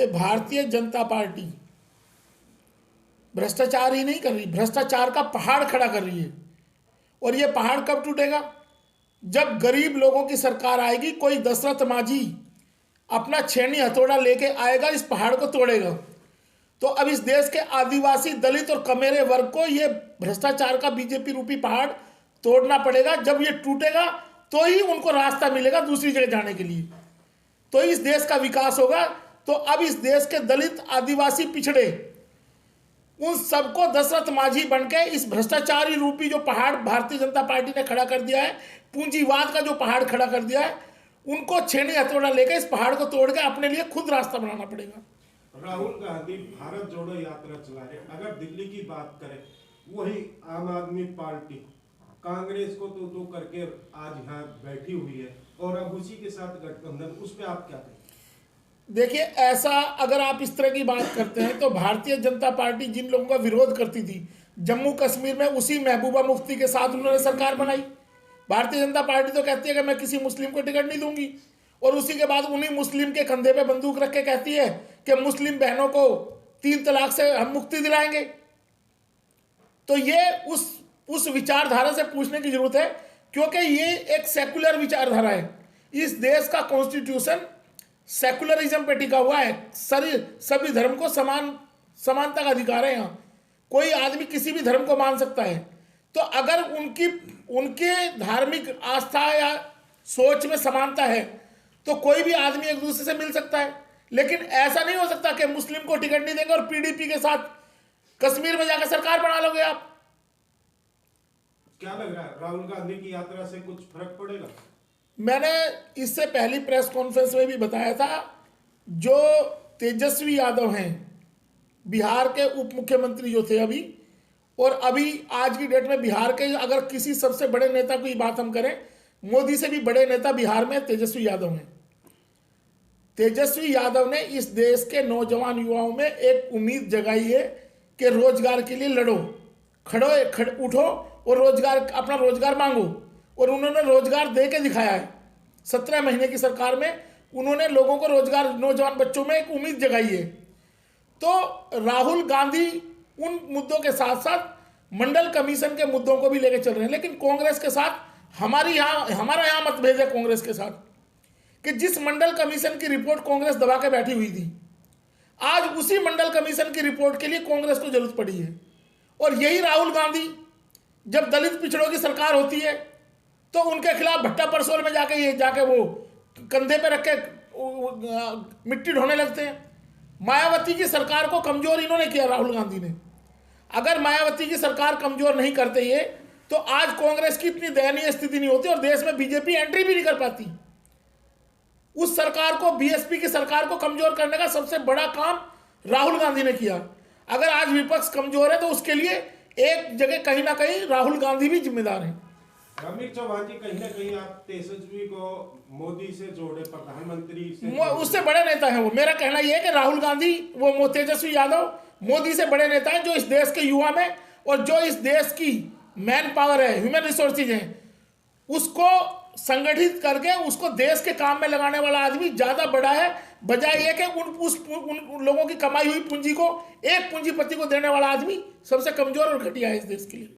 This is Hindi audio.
भारतीय जनता पार्टी भ्रष्टाचार ही नहीं कर रही, भ्रष्टाचार का पहाड़ खड़ा कर रही है। और ये पहाड़ कब टूटेगा? जब गरीब लोगों की सरकार आएगी, कोई दशरथ माझी अपना छेनी हथौड़ा लेके आएगा, इस पहाड़ को तोड़ेगा। तो अब इस देश के आदिवासी, दलित और कमेरे वर्ग को ये भ्रष्टाचार का बीजेपी रूपी पहाड़ तोड़ना पड़ेगा। जब ये टूटेगा तो ही उनको रास्ता मिलेगा दूसरी जगह जाने के लिए, तो इस देश का विकास होगा। तो अब इस देश के दलित, आदिवासी, पिछड़े, उन सबको दशरथ माझी बनके इस भ्रष्टाचारी रूपी जो पहाड़ भारतीय जनता पार्टी ने खड़ा कर दिया है, पूंजीवाद का जो पहाड़ खड़ा कर दिया है, उनको छेनी हथौड़ा लेकर इस पहाड़ को तोड़ के अपने लिए खुद रास्ता बनाना पड़ेगा। राहुल गांधी भारत जोड़ो यात्रा चला रहे। अगर दिल्ली की बात करें, वही आम आदमी पार्टी कांग्रेस को तो करके आज यहाँ बैठी हुई है और अब उसी के साथ गठबंधन, उस पर आप क्या कहें? देखिए, ऐसा अगर आप इस तरह की बात करते हैं तो भारतीय जनता पार्टी जिन लोगों का विरोध करती थी जम्मू कश्मीर में, उसी महबूबा मुफ्ती के साथ उन्होंने सरकार बनाई। भारतीय जनता पार्टी तो कहती है कि मैं किसी मुस्लिम को टिकट नहीं दूंगी, और उसी के बाद उन्हीं मुस्लिम के कंधे पे बंदूक रख के कहती है कि मुस्लिम बहनों को 3 तलाक से हम मुक्ति दिलाएंगे। तो ये उस विचारधारा से पूछने की जरूरत है, क्योंकि ये एक सेकुलर विचारधारा है। इस देश का कॉन्स्टिट्यूशन सेकुलरिज्म पे टिका हुआ है। सभी धर्म को समानता का अधिकार है। यहाँ कोई आदमी किसी भी धर्म को मान सकता है। तो अगर उनके धार्मिक आस्था या सोच में समानता है तो कोई भी आदमी एक दूसरे से मिल सकता है। लेकिन ऐसा नहीं हो सकता कि मुस्लिम को टिकट नहीं देंगे और पीडीपी के साथ कश्मीर में जाकर सरकार बना लोगे आप। क्या लग रहा है, राहुल गांधी की यात्रा से कुछ फर्क पड़ेगा? मैंने इससे पहली प्रेस कॉन्फ्रेंस में भी बताया था, जो तेजस्वी यादव हैं, बिहार के उप मुख्यमंत्री जो थे अभी, और अभी आज की डेट में बिहार के अगर किसी सबसे बड़े नेता की बात हम करें, मोदी से भी बड़े नेता बिहार में तेजस्वी यादव हैं। तेजस्वी यादव ने इस देश के नौजवान युवाओं में एक उम्मीद जगाई है कि रोजगार के लिए लड़ो, उठो और अपना रोजगार मांगो। और उन्होंने रोजगार दे के दिखाया है। 17 महीने की सरकार में उन्होंने लोगों को रोजगार, नौजवान बच्चों में एक उम्मीद जगाई है। तो राहुल गांधी उन मुद्दों के साथ साथ मंडल कमीशन के मुद्दों को भी लेकर चल रहे हैं। लेकिन कांग्रेस के साथ हमारा यहाँ मतभेद है कांग्रेस के साथ, कि जिस मंडल कमीशन की रिपोर्ट कांग्रेस दबा के बैठी हुई थी, आज उसी मंडल कमीशन की रिपोर्ट के लिए कांग्रेस को जरूरत पड़ी है। और यही राहुल गांधी, जब दलित पिछड़ों की सरकार होती है तो उनके खिलाफ भट्टा परसोल में जाके वो कंधे पे रख के मिट्टी ढोने लगते हैं। मायावती की सरकार को कमजोर इन्होंने किया, राहुल गांधी ने। अगर मायावती की सरकार कमजोर नहीं करते ये, तो आज कांग्रेस की इतनी दयनीय स्थिति नहीं होती और देश में बीजेपी एंट्री भी नहीं कर पाती। उस सरकार को, बीएसपी की सरकार को कमजोर करने का सबसे बड़ा काम राहुल गांधी ने किया। अगर आज विपक्ष कमजोर है तो उसके लिए एक जगह कहीं ना कहीं राहुल गांधी भी जिम्मेदार है। अमित चौहान जी, कहीं ना कहीं आप तेजस्वी को मोदी से जोड़े, प्रधानमंत्री से उससे बड़े नेता हैं वो। मेरा कहना यह है कि राहुल गांधी, वो तेजस्वी यादव मोदी से बड़े नेता हैं, जो इस देश के युवा में और जो इस देश की मैन पावर है, ह्यूमन रिसोर्सेज है, उसको संगठित करके उसको देश के काम में लगाने वाला आदमी ज्यादा बड़ा है, बजाय ये कि उन लोगों की कमाई हुई पूंजी को एक पूंजीपति को देने वाला आदमी सबसे कमजोर और घटिया है इस देश के लिए।